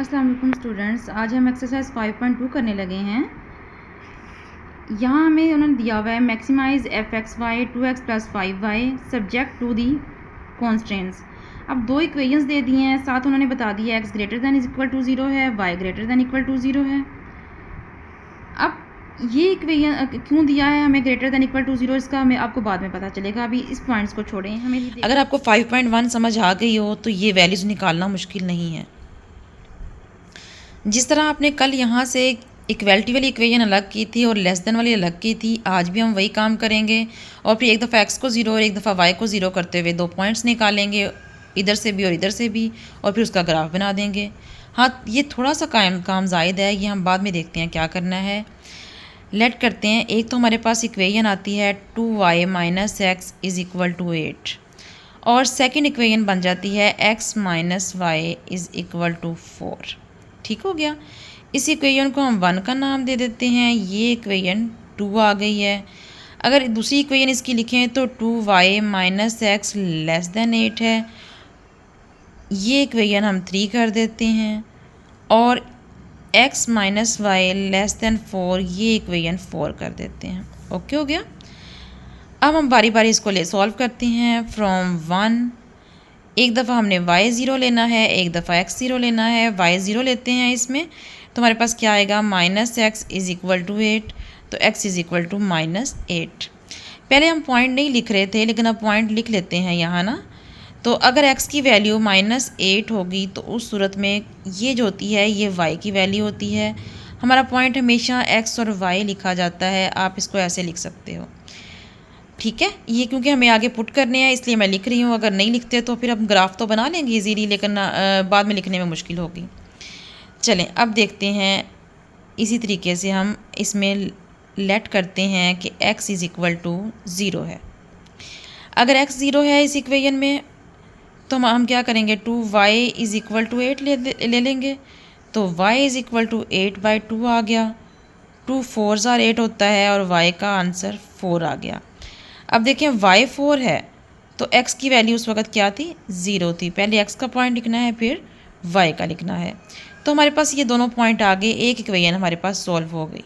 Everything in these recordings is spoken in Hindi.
अस्सलाम वालेकुम स्टूडेंट्स, आज हम एक्सरसाइज 5.2 करने लगे हैं। यहाँ हमें उन्होंने दिया हुआ है maximize F X Y 2x + 5y subject to the constants. अब दो इक्वेशंस दे दिए हैं, साथ उन्होंने बता दिया X greater than equal to 0 है, Y greater than equal to 0 है। अब ये इक्वेशन क्यों दिया है हमें ग्रेटर दैन इक्वल टू 0, इसका हमें आपको बाद में पता चलेगा। अभी इस पॉइंट्स को छोड़ें। हमें अगर आपको 5.1 समझ आ गई हो तो ये वैल्यूज़ निकालना मुश्किल नहीं है। जिस तरह आपने कल यहाँ से इक्वलिटी वाली इक्वेशन अलग की थी और लेस देन वाली अलग की थी, आज भी हम वही काम करेंगे और फिर एक दफ़ा एक्स को 0 और एक दफ़ा वाई को 0 करते हुए 2 पॉइंट्स निकालेंगे, इधर से भी और इधर से भी, और फिर उसका ग्राफ बना देंगे। हाँ, ये थोड़ा सा काम ज़ायद है, ये हम बाद में देखते हैं क्या करना है। लेट करते हैं। एक तो हमारे पास इक्वेशन आती है 2y - x = 8 और सेकेंड इक्वेशन बन जाती है x - y = 4। ठीक हो गया। इस इक्वेशन को हम 1 का नाम दे देते हैं। ये इक्वेशन 2 आ गई है। अगर दूसरी इक्वेशन इसकी लिखें तो 2y - x <= 8 है। ये इक्वेशन हम 3 कर देते हैं और x - y <= 4 ये इक्वेशन 4 कर देते हैं। ओके हो गया। अब हम बारी बारी इसको सॉल्व करते हैं। फ्रॉम 1 एक दफ़ा हमने y0 लेना है, एक दफ़ा x0 लेना है। y0 लेते हैं इसमें तो हमारे पास क्या आएगा -x = 8, तो x = -8। पहले हम पॉइंट नहीं लिख रहे थे लेकिन अब पॉइंट लिख लेते हैं यहाँ ना। तो अगर x की वैल्यू -8 होगी तो उस सूरत में ये जो होती है ये y की वैल्यू होती है। हमारा पॉइंट हमेशा x और y लिखा जाता है, आप इसको ऐसे लिख सकते हो। ठीक है, ये क्योंकि हमें आगे पुट करने हैं इसलिए मैं लिख रही हूँ। अगर नहीं लिखते तो फिर हम ग्राफ तो बना लेंगे इजीली, लेकिन बाद में लिखने में मुश्किल होगी। चलें अब देखते हैं। इसी तरीके से हम इसमें लेट करते हैं कि x = 0 है। अगर x 0 है इस इक्वेशन में तो हम क्या करेंगे 2y = 8 ले लेंगे। तो y = 8/2 आ गया। 2 4s are 8 होता है और y का आंसर 4 आ गया। अब देखें y 4 है तो x की वैल्यू उस वक्त क्या थी 0 थी। पहले x का पॉइंट लिखना है फिर y का लिखना है। तो हमारे पास ये दोनों पॉइंट आ गए, एक इक्वेशन हमारे पास सॉल्व हो गई।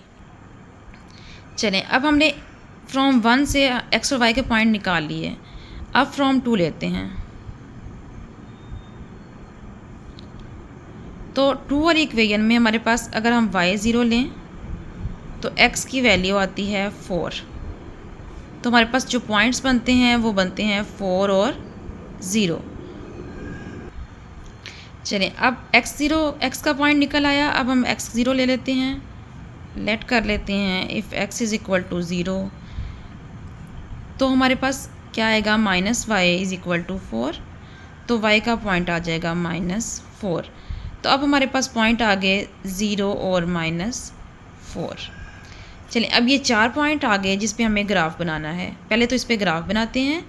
चलें अब हमने फ्रॉम 1 से x और y के पॉइंट निकाल लिए। अब फ्रॉम 2 लेते हैं। तो 2 वाली इक्वेशन में हमारे पास अगर हम y0 लें तो x की वैल्यू आती है 4। तो हमारे पास जो पॉइंट्स बनते हैं वो बनते हैं 4 और 0। चलें अब x का पॉइंट निकल आया। अब हम x0 ले लेते हैं, लेट कर लेते हैं। इफ़ x = 0 तो हमारे पास क्या आएगा -y = 4, तो y का पॉइंट आ जाएगा -4। तो अब हमारे पास पॉइंट आ गए 0 और -4। चलिए अब ये 4 पॉइंट आ गए जिस पे हमें ग्राफ बनाना है। पहले तो इस पे ग्राफ बनाते हैं,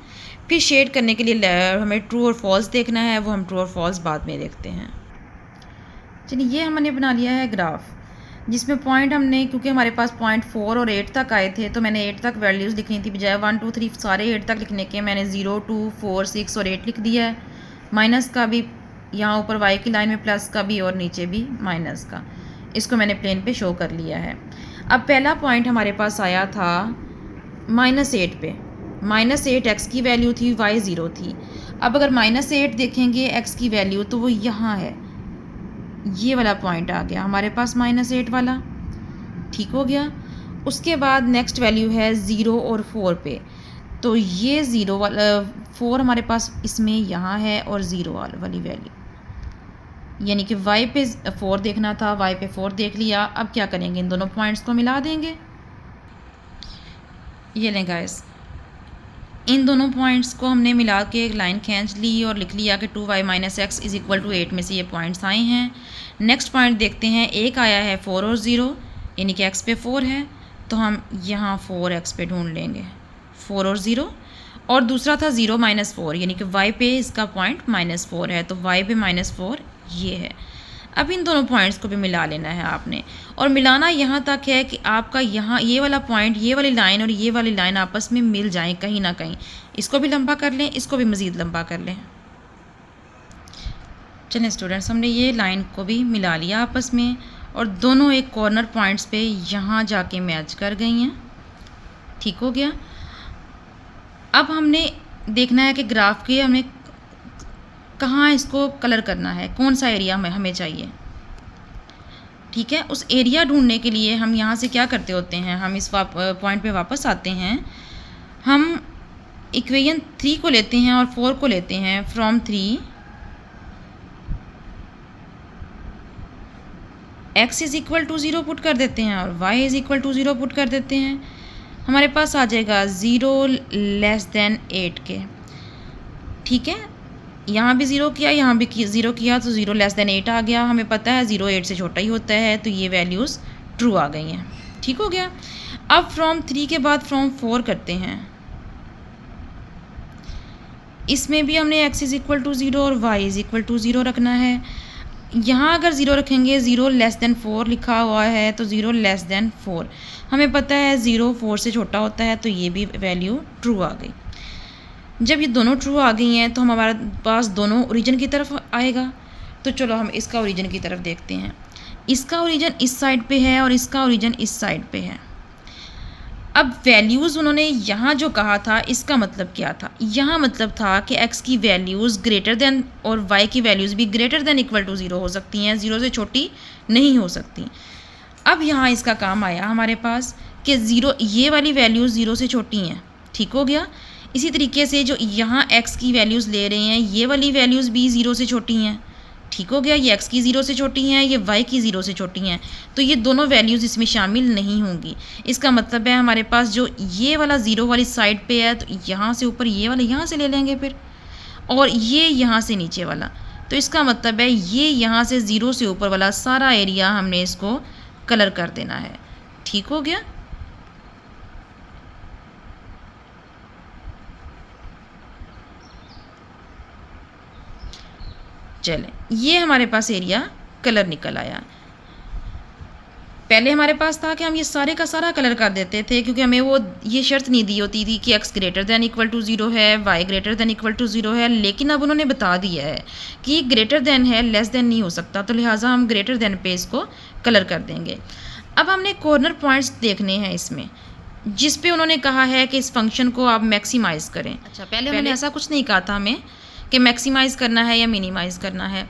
फिर शेड करने के लिए हमें ट्रू और फॉल्स देखना है, वो हम ट्रू और फॉल्स बाद में देखते हैं। चलिए ये हमने बना लिया है ग्राफ, जिसमें पॉइंट हमने, क्योंकि हमारे पास पॉइंट 4 और 8 तक आए थे तो मैंने 8 तक वैल्यूज़ लिखनी थी, बजाय 1 2 3 सारे 8 तक लिखने के मैंने 0 2 4 6 और 8 लिख दिया है। माइनस का भी यहाँ ऊपर y की लाइन में, प्लस का भी और नीचे भी माइनस का, इसको मैंने प्लेन पे शो कर लिया है। अब पहला पॉइंट हमारे पास आया था -8 पे। -8 x की वैल्यू थी, y 0 थी। अब अगर -8 देखेंगे x की वैल्यू तो वो यहाँ है, ये वाला पॉइंट आ गया हमारे पास -8 वाला। ठीक हो गया। उसके बाद नेक्स्ट वैल्यू है 0 और 4 पे। तो ये 0 वाला 4 हमारे पास इसमें यहाँ है और 0 वाली वैल्यू, यानी कि y पे 4 देखना था, y पे 4 देख लिया। अब क्या करेंगे, इन दोनों पॉइंट्स को मिला देंगे। ये लें गाइस, इन दोनों पॉइंट्स को हमने मिला के एक लाइन खींच ली और लिख लिया कि 2y - x = 8 में से ये पॉइंट्स आए हैं। नेक्स्ट पॉइंट देखते हैं, एक आया है 4 और 0, यानी कि x पे 4 है तो हम यहाँ 4x पे ढूंढ लेंगे, 4 और 0। और दूसरा था 0 - 4, यानी कि y पे इसका पॉइंट -4 है तो y पे -4 ये है। अब इन दोनों पॉइंट्स को भी मिला लेना है आपने, और मिलाना यहाँ तक है कि आपका यहाँ ये वाला पॉइंट, ये वाली लाइन और ये वाली लाइन आपस में मिल जाएं कहीं ना कहीं। इसको भी लंबा कर लें, इसको भी मज़ीद लंबा कर लें। चलें स्टूडेंट्स, हमने ये लाइन को भी मिला लिया आपस में और दोनों एक कॉर्नर पॉइंट्स पे यहाँ जाके मैच कर गई हैं। ठीक हो गया। अब हमने देखना है कि ग्राफ के हमें कहाँ इसको कलर करना है, कौन सा एरिया हमें चाहिए। ठीक है, उस एरिया ढूंढने के लिए हम यहाँ से क्या करते होते हैं, हम इस पॉइंट पे वापस आते हैं। हम इक्वेशन 3 को लेते हैं और 4 को लेते हैं। From 3 x is equal to 0 put कर देते हैं और y is equal to 0 put कर देते हैं। हमारे पास आ जाएगा 0 लेस देन 8 के। ठीक है, यहाँ भी 0 किया, यहाँ भी 0 किया, तो 0 लेस देन 8 आ गया। हमें पता है 0 8 से छोटा ही होता है, तो ये वैल्यूज़ ट्रू आ गई हैं। ठीक हो गया। अब फ्रॉम 3 के बाद फ्रॉम 4 करते हैं। इसमें भी हमने x इज़ इक्वल टू 0 और y इज़ इक्वल टू 0 रखना है। यहाँ अगर 0 रखेंगे, 0 लेस देन 4 लिखा हुआ है, तो 0 लेस देन 4। हमें पता है 0 4 से छोटा होता है, तो ये भी वैल्यू ट्रू आ गई। जब ये दोनों ट्रू आ गई हैं तो हमारे पास दोनों ओरिजिन की तरफ आएगा। तो चलो हम इसका ओरिजिन की तरफ देखते हैं। इसका ओरिजिन इस साइड पे है और इसका ओरिजिन इस साइड पे है। अब वैल्यूज़ उन्होंने यहाँ जो कहा था, इसका मतलब क्या था? यहाँ मतलब था कि x की वैल्यूज़ ग्रेटर देन और y की वैल्यूज़ भी ग्रेटर देन इक्वल टू 0 हो सकती हैं, 0 से छोटी नहीं हो सकती। अब यहाँ इसका काम आया हमारे पास कि 0, ये वाली वैल्यूज़ 0 से छोटी हैं। ठीक हो गया। इसी तरीके से जो यहाँ x की वैल्यूज़ ले रहे हैं, ये वाली वैल्यूज़ भी 0 से छोटी हैं। ठीक हो गया। ये x की 0 से छोटी हैं, ये y की 0 से छोटी हैं, तो ये दोनों वैल्यूज़ इसमें शामिल नहीं होंगी। इसका मतलब है हमारे पास जो ये वाला 0 वाली साइड पे है, तो यहाँ से ऊपर ये वाला यहाँ से ले लेंगे फिर, और ये यहाँ से नीचे वाला। तो इसका मतलब है ये यहाँ से 0 से ऊपर वाला सारा एरिया हमने इसको कलर कर देना है। ठीक हो गया। चलें, ये हमारे पास एरिया कलर निकल आया। पहले हमारे पास था कि हम ये सारे का सारा कलर कर देते थे, क्योंकि हमें वो ये शर्त नहीं दी होती थी कि x greater than equal to 0 है, y greater than equal to 0 है। लेकिन अब उन्होंने बता दिया है कि ग्रेटर दैन है, लेस दैन नहीं हो सकता, तो लिहाजा हम ग्रेटर दैन पे इसको कलर कर देंगे। अब हमने कॉर्नर पॉइंट्स देखने हैं इसमें, जिस पे उन्होंने कहा है कि इस फंक्शन को आप मैक्सिमाइज़ करें। अच्छा, पहले उन्होंने ऐसा कुछ नहीं कहा था हमें कि मैक्सिमाइज़ करना है या मिनिमाइज़ करना है।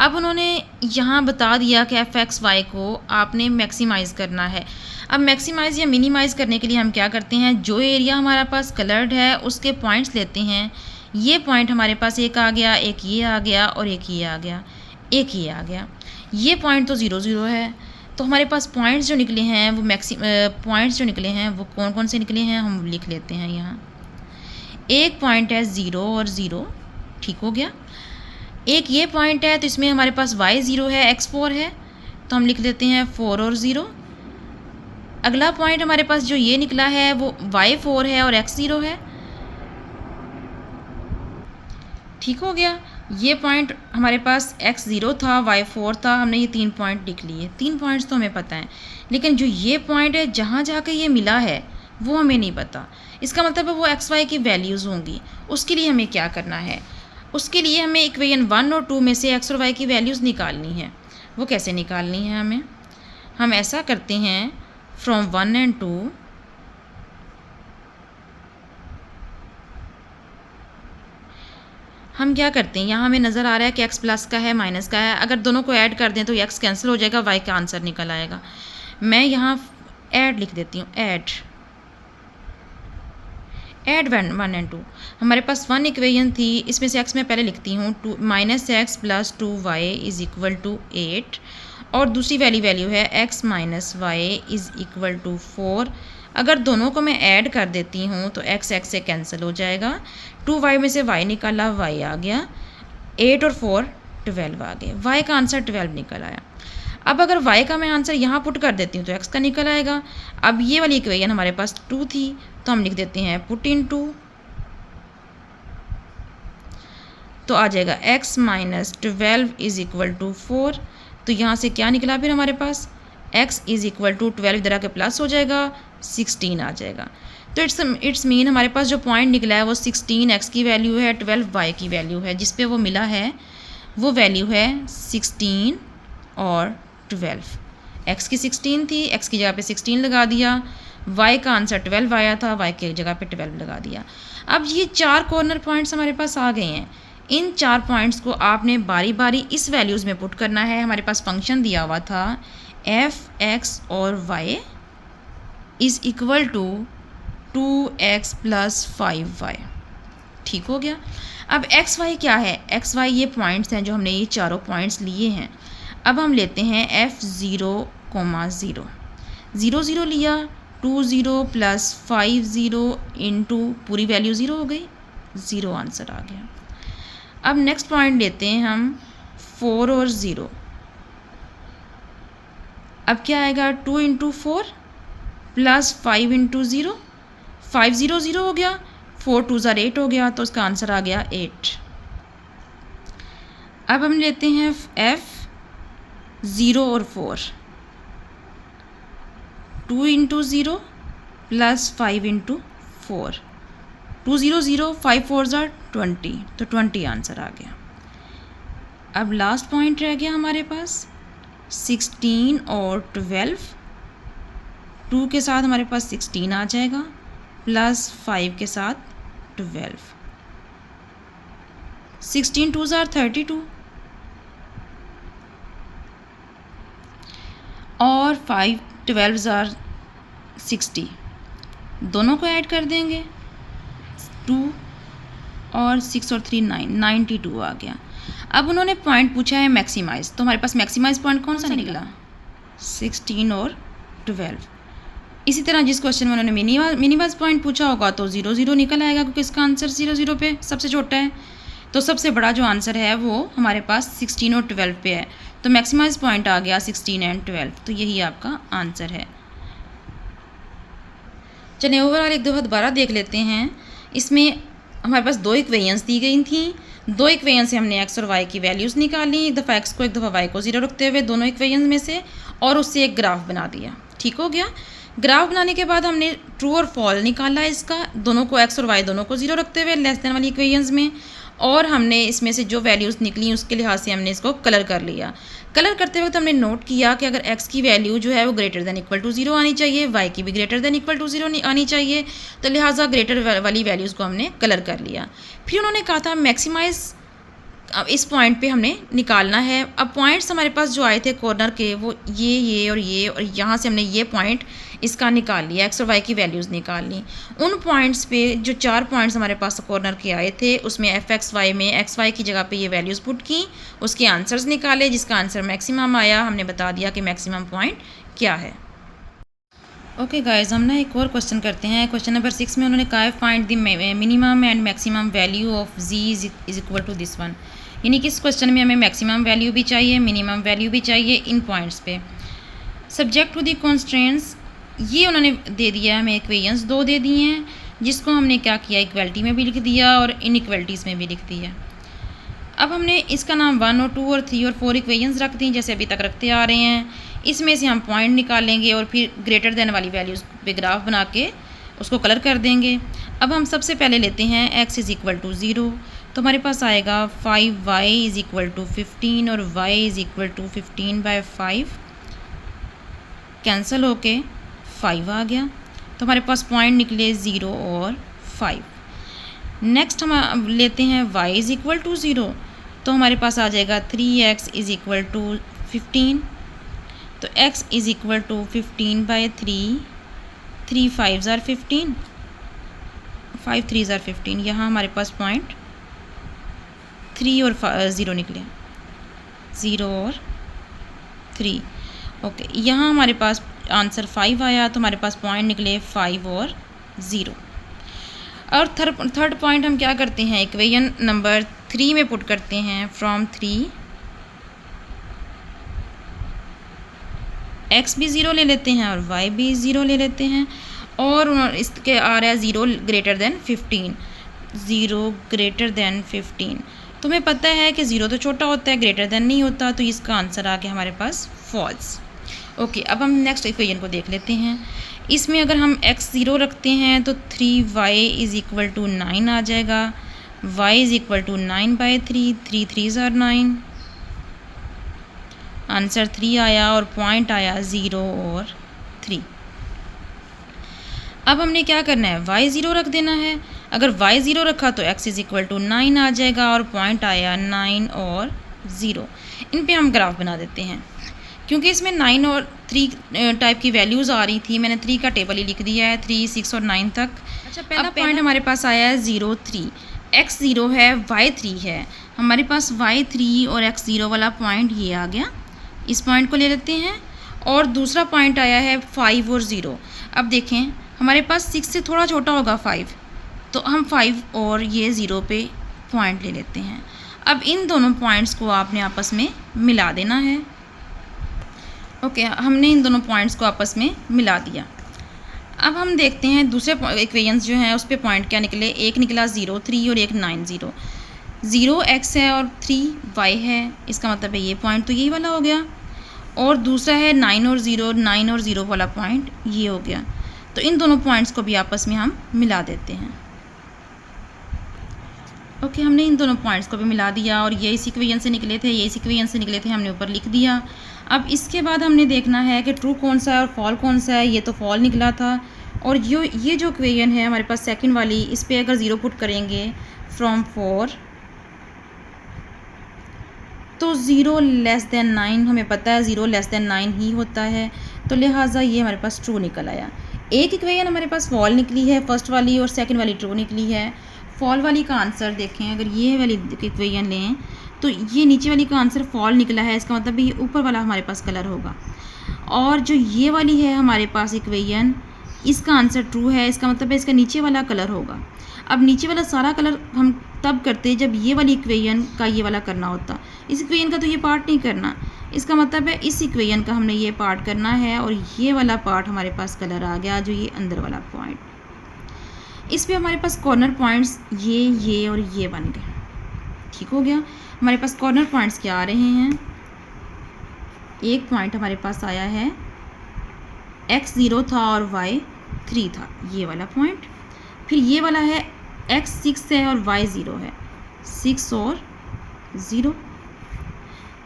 अब उन्होंने यहाँ बता दिया कि f(x,y) को आपने मैक्सिमाइज़ करना है। अब मैक्सिमाइज़ या मिनिमाइज़ करने के लिए हम क्या करते हैं, जो एरिया हमारे पास कलर्ड है उसके पॉइंट्स लेते हैं। ये पॉइंट हमारे पास एक आ गया, एक ये आ गया और एक ये आ गया, एक ये आ गया। ये पॉइंट तो 0 0 है, तो हमारे पास पॉइंट्स जो निकले हैं वो पॉइंट्स जो निकले हैं वो कौन कौन से निकले हैं हम लिख लेते हैं यहाँ। एक पॉइंट है 0 और 0। ठीक हो गया। एक ये पॉइंट है, तो इसमें हमारे पास y 0 है, x 4 है, तो हम लिख लेते हैं 4 और 0। अगला पॉइंट हमारे पास जो ये निकला है वो y 4 है और x 0 है। ठीक हो गया। ये पॉइंट हमारे पास x 0 था, y 4 था, हमने ये 3 पॉइंट लिख लिए। 3 पॉइंट्स तो हमें पता है, लेकिन जो ये पॉइंट है जहाँ जाकर ये मिला है वो हमें नहीं पता। इसका मतलब है वो x y की वैल्यूज़ होंगी। उसके लिए हमें क्या करना है, उसके लिए हमें इक्वेशन 1 और 2 में से x और y की वैल्यूज़ निकालनी है। वो कैसे निकालनी है हमें, हम ऐसा करते हैं फ्रॉम 1 एंड 2 हम क्या करते हैं, यहाँ हमें नज़र आ रहा है कि x प्लस का है, माइनस का है। अगर दोनों को ऐड कर दें तो x कैंसिल हो जाएगा, y का आंसर निकल आएगा। मैं यहाँ ऐड लिख देती हूँ, ऐड 1 एंड 2। हमारे पास 1 इक्वेशन थी, इसमें से x मैं पहले लिखती हूँ, -x plus 2y is equal to 8, और दूसरी वैल्यू है x minus Y is equal to 4। अगर दोनों को मैं ऐड कर देती हूँ तो x से कैंसिल हो जाएगा, 2y में से y निकाला, y आ गया, 8 और 4 12 आ गए, y का आंसर 12 निकल आया। अब अगर y का मैं आंसर यहाँ पुट कर देती हूँ तो x का निकल आएगा। अब ये वाली इक्वेशन हमारे पास 2 थी, तो हम लिख देते हैं पुट इन 2, तो आ जाएगा x minus 12 is equal to 4। तो यहाँ से क्या निकला फिर हमारे पास, x इज़ इक्वल टू 12 इधर आके प्लस हो जाएगा, 16 आ जाएगा। तो इट्स मीन हमारे पास जो पॉइंट निकला है वो 16 x की वैल्यू है, 12 y की वैल्यू है, जिस पे वो मिला है वो वैल्यू है 16 और 12। x की 16 थी, x की जगह पे 16 लगा दिया, y का आंसर 12 आया था, y की जगह पे 12 लगा दिया। अब ये 4 कॉर्नर पॉइंट्स हमारे पास आ गए हैं। इन 4 पॉइंट्स को आपने बारी बारी इस वैल्यूज़ में पुट करना है। हमारे पास फंक्शन दिया हुआ था f x और y is equal to 2x + 5y। ठीक हो गया। अब एक्स वाई क्या है, एक्स वाई ये पॉइंट्स हैं जो हमने ये चारों पॉइंट्स लिए हैं। अब हम लेते हैं f0, 0 0 0 लिया, 2 0 + 5 0 इंटू पूरी वैल्यू 0 हो गई, 0 आंसर आ गया। अब नेक्स्ट पॉइंट लेते हैं हम 4 और 0। अब क्या आएगा, 2 × 4 + 5 × 0, 5 0 0 हो गया, 4 2 8 हो गया, तो उसका आंसर आ गया 8। अब हम लेते हैं f0 और 4, 2 × 0 + 5 × 4, 2 0 0, 5 4 20, तो 20 आंसर आ गया। अब लास्ट पॉइंट रह गया हमारे पास 16 और 12, 2 के साथ हमारे पास 16 आ जाएगा, प्लस 5 के साथ 12, 16 2 32 और 5 12 60, दोनों को ऐड कर देंगे, 2 और 6 और 3 9, 92 आ गया। अब उन्होंने पॉइंट पूछा है मैक्सिमाइज़, तो हमारे पास मैक्सिमाइज़ पॉइंट कौन सा निकला, 16 और 12। इसी तरह जिस क्वेश्चन में उन्होंने मिनिमाइज़ पॉइंट पूछा होगा तो 0 0 निकल आएगा, क्योंकि इसका आंसर 0 0 पे सबसे छोटा है। तो सबसे बड़ा जो आंसर है वो हमारे पास 16 और 12 पे है, तो मैक्सिमाइज़ पॉइंट आ गया 16 और 12, तो यही आपका आंसर है। चलिए ओवरऑल एक दफ़ा दोबारा देख लेते हैं। इसमें हमारे पास 2 इक्वेशंस दी गई थी, 2 इक्वेशन से हमने x और y की वैल्यूज़ निकाली, एक दफ़ा x को एक दफ़ा y को 0 रखते हुए दोनों इक्वेशन में से, और उससे एक ग्राफ बना दिया। ठीक हो गया। ग्राफ बनाने के बाद हमने ट्रू और फॉल निकाला इसका, दोनों को x और y दोनों को 0 रखते हुए लेस देन वाली इक्वेशंस में, और हमने इसमें से जो वैल्यूज़ निकली उसके लिहाज से हमने इसको कलर कर लिया। कलर करते वक्त हमने नोट किया कि अगर x की वैल्यू जो है वो ग्रेटर देन इक्वल टू 0 आनी चाहिए, y की भी ग्रेटर देन इक्वल टू 0 आनी चाहिए, तो लिहाजा ग्रेटर वाली वैल्यूज़ को हमने कलर कर लिया। फिर उन्होंने कहा था मैक्सिमाइज़, अब इस पॉइंट पे हमने निकालना है। अब पॉइंट्स हमारे पास जो आए थे कॉर्नर के वो ये और यहाँ से हमने ये पॉइंट इसका निकाल लिया, x और y की वैल्यूज़ निकाल ली। उन पॉइंट्स पे जो 4 पॉइंट्स हमारे पास कॉर्नर के आए थे उसमें f(x, y) में x, y की जगह पे ये वैल्यूज़ पुट की, उसके आंसर्स निकाले, जिसका आंसर मैक्सिमम आया। हमने बता दिया कि मैक्सिमम पॉइंट क्या है। ओके गाइज, हम ना एक और क्वेश्चन करते हैं। क्वेश्चन नंबर 6 में उन्होंने कहा है find the minimum and maximum value of z is equal to this one, यानी कि इस क्वेश्चन में हमें मैक्सिमम वैल्यू भी चाहिए, मिनिमम वैल्यू भी चाहिए इन पॉइंट्स पे। सब्जेक्ट टू द कॉन्स्ट्रेंट्स, ये उन्होंने दे दिया हमें, इक्वेशंस 2 दे दिए हैं, जिसको हमने क्या किया, इक्वलिटी में भी लिख दिया और इनइक्वलिटीज़ में भी लिख दिया। अब हमने इसका नाम 1 और 2 और 3 और 4 इक्वेशंस रख दी जैसे अभी तक रखते आ रहे हैं। इसमें से हम पॉइंट निकालेंगे और फिर ग्रेटर देन वाली वैल्यूज़ पे ग्राफ बना के उसको कलर कर देंगे। अब हम सबसे पहले लेते हैं x इज़ इक्वल टू 0, तो हमारे पास आएगा 5y इज़ इक्वल टू 15 और y is equal to 15/5, cancel होके 5 आ गया, तो हमारे पास पॉइंट निकले 0 और 5। नेक्स्ट हम लेते हैं y इज़ इक्वल टू 0, तो हमारे पास आ जाएगा 3x इज़ इक्वल टू 15, तो x इज़ इक्वल टू 15/3, 3 5 15, 5 3 15, यहाँ हमारे पास पॉइंट 3 और 0 निकले, 0 और 3। ओके, यहाँ हमारे पास आंसर 5 आया, तो हमारे पास पॉइंट निकले 5 और 0। और थर्ड पॉइंट हम क्या करते हैं, इक्वेशन नंबर 3 में पुट करते हैं, फ्रॉम 3 x भी 0 ले लेते हैं और y भी 0 ले लेते हैं, और इसके आ रहा है 0 ग्रेटर देन 15, 0 ग्रेटर देन 15। तुम्हें पता है कि 0 तो छोटा होता है, ग्रेटर देन नहीं होता, तो इसका आंसर आ गया हमारे पास फॉल्स। ओके, अब हम नेक्स्ट इक्वेशन को देख लेते हैं। इसमें अगर हम x 0 रखते हैं तो 3y इज़ इक्वल टू 9 आ जाएगा, y is equal to 9/3, 3 3 9, answer 3 आया और पॉइंट आया 0 और 3। अब हमने क्या करना है, y 0 रख देना है। अगर y 0 रखा तो x = 9 आ जाएगा और पॉइंट आया 9 और 0। इन पे हम ग्राफ बना देते हैं। क्योंकि इसमें 9 और 3 टाइप की वैल्यूज़ आ रही थी, मैंने 3 का टेबल ही लिख दिया है, 3, 6 और 9 तक। अच्छा, पहला पॉइंट हमारे पास आया है 0, 3, x 0 है, y 3 है। हमारे पास y 3 और x 0 वाला पॉइंट ये आ गया, इस पॉइंट को ले लेते हैं। और दूसरा पॉइंट आया है 5 और 0। अब देखें, हमारे पास 6 से थोड़ा छोटा होगा 5, तो हम 5 और ये 0 पे पॉइंट ले लेते हैं। अब इन दोनों पॉइंट्स को आपने आपस में मिला देना है। ओके, हमने इन दोनों पॉइंट्स को आपस में मिला दिया। अब हम देखते हैं दूसरे इक्वेशंस जो हैं उस पे पॉइंट क्या निकले। एक निकला 0, 3 और एक 9, 0। 0 x है और 3 y है, इसका मतलब है ये पॉइंट तो यही वाला हो गया। और दूसरा है 9 और 0, 9 और 0 वाला पॉइंट ये हो गया। तो इन दोनों पॉइंट्स को भी आपस में हम मिला देते हैं। ओके, हमने इन दोनों पॉइंट्स को भी मिला दिया और ये इस इक्वेशन से निकले थे, ये इस इक्वेशन से निकले थे, हमने ऊपर लिख दिया। अब इसके बाद हमने देखना है कि ट्रू कौन सा है और फॉल कौन सा है। ये तो फॉल निकला था। और ये जो इक्वेशन है हमारे पास सेकंड वाली, इस पर अगर 0 पुट करेंगे फ्रॉम 4 तो 0 < 9, हमें पता है 0 < 9 ही होता है, तो लिहाजा ये हमारे पास ट्रू निकल आया। एक इक्वेशन हमारे पास फॉल निकली है, फर्स्ट वाली, और सेकंड वाली ट्रू निकली है। फॉल वाली का आंसर देखें, अगर ये वाली इक्वेशन लें तो ये नीचे वाली का आंसर फॉल निकला है, इसका मतलब ये ऊपर वाला हमारे पास कलर होगा। और जो ये वाली है हमारे पास इक्वेशन, इसका आंसर ट्रू है, इसका मतलब है इसका नीचे वाला कलर होगा। अब नीचे वाला सारा कलर हम तब करते जब ये वाली इक्वेशन का ये वाला करना होता। इस इक्वेशन का तो ये पार्ट नहीं करना, इसका मतलब है इस इक्वेशन का हमने ये पार्ट करना है और ये वाला पार्ट हमारे पास कलर आ गया, जो ये अंदर वाला पॉइंट। इस पे हमारे पास कॉर्नर पॉइंट्स ये और ये बन गए। ठीक हो गया। हमारे पास कॉर्नर पॉइंट्स क्या आ रहे हैं, एक पॉइंट हमारे पास आया है x 0 था और y 3 था, ये वाला पॉइंट। फिर ये वाला है x 6 है और y 0 है, 6 और 0।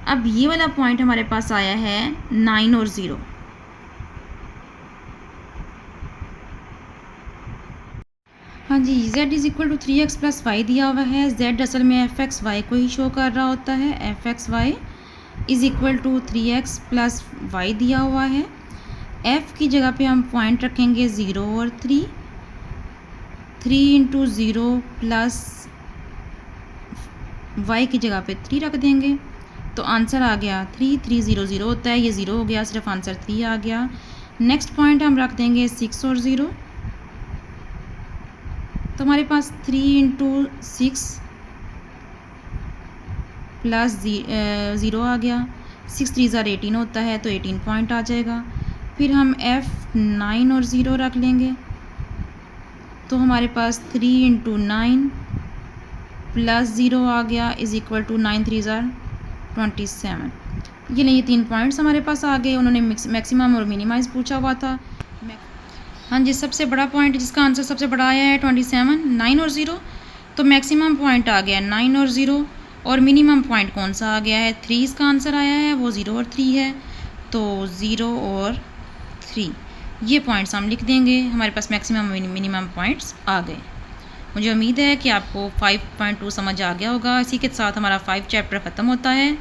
अब ये वाला पॉइंट हमारे पास आया है 9 और 0। हाँ जी, z = 3x + y दिया हुआ है। z असल में fxy को ही शो कर रहा होता है। fxy = 3x + y दिया हुआ है। f की जगह पे हम पॉइंट रखेंगे 0 और 3। 3 × 0 + y की जगह पे 3 रख देंगे, तो आंसर आ गया 3। 3 0 0 होता है, ये 0 हो गया, सिर्फ आंसर 3 आ गया। नेक्स्ट पॉइंट हम रख देंगे 6 और 0, तो हमारे पास 3 × 6 + 0 आ गया। 6 3 = 18 होता है, तो 18 पॉइंट आ जाएगा। फिर हम f 9 और 0 रख लेंगे, तो हमारे पास 3 × 9 + 0 आ गया, = 9 3 = 27। ये नहीं, ये 3 पॉइंट्स हमारे पास आ गए। उन्होंने मैक्सिमम और मिनिमाइज पूछा हुआ था। हाँ जी, सबसे बड़ा पॉइंट जिसका आंसर सबसे बड़ा आया है 27, 9 और 0, तो मैक्सिमम पॉइंट आ गया 9 और 0, और मिनिमम पॉइंट कौन सा आ गया है 3, इसका आंसर आया है, वो 0 और 3 है, तो 0 और 3 ये पॉइंट्स हम लिख देंगे। हमारे पास मैक्सिमम मिनिमम पॉइंट्स आ गए। मुझे उम्मीद है कि आपको 5.2 समझ आ गया होगा। इसी के साथ हमारा 5 चैप्टर ख़त्म होता है।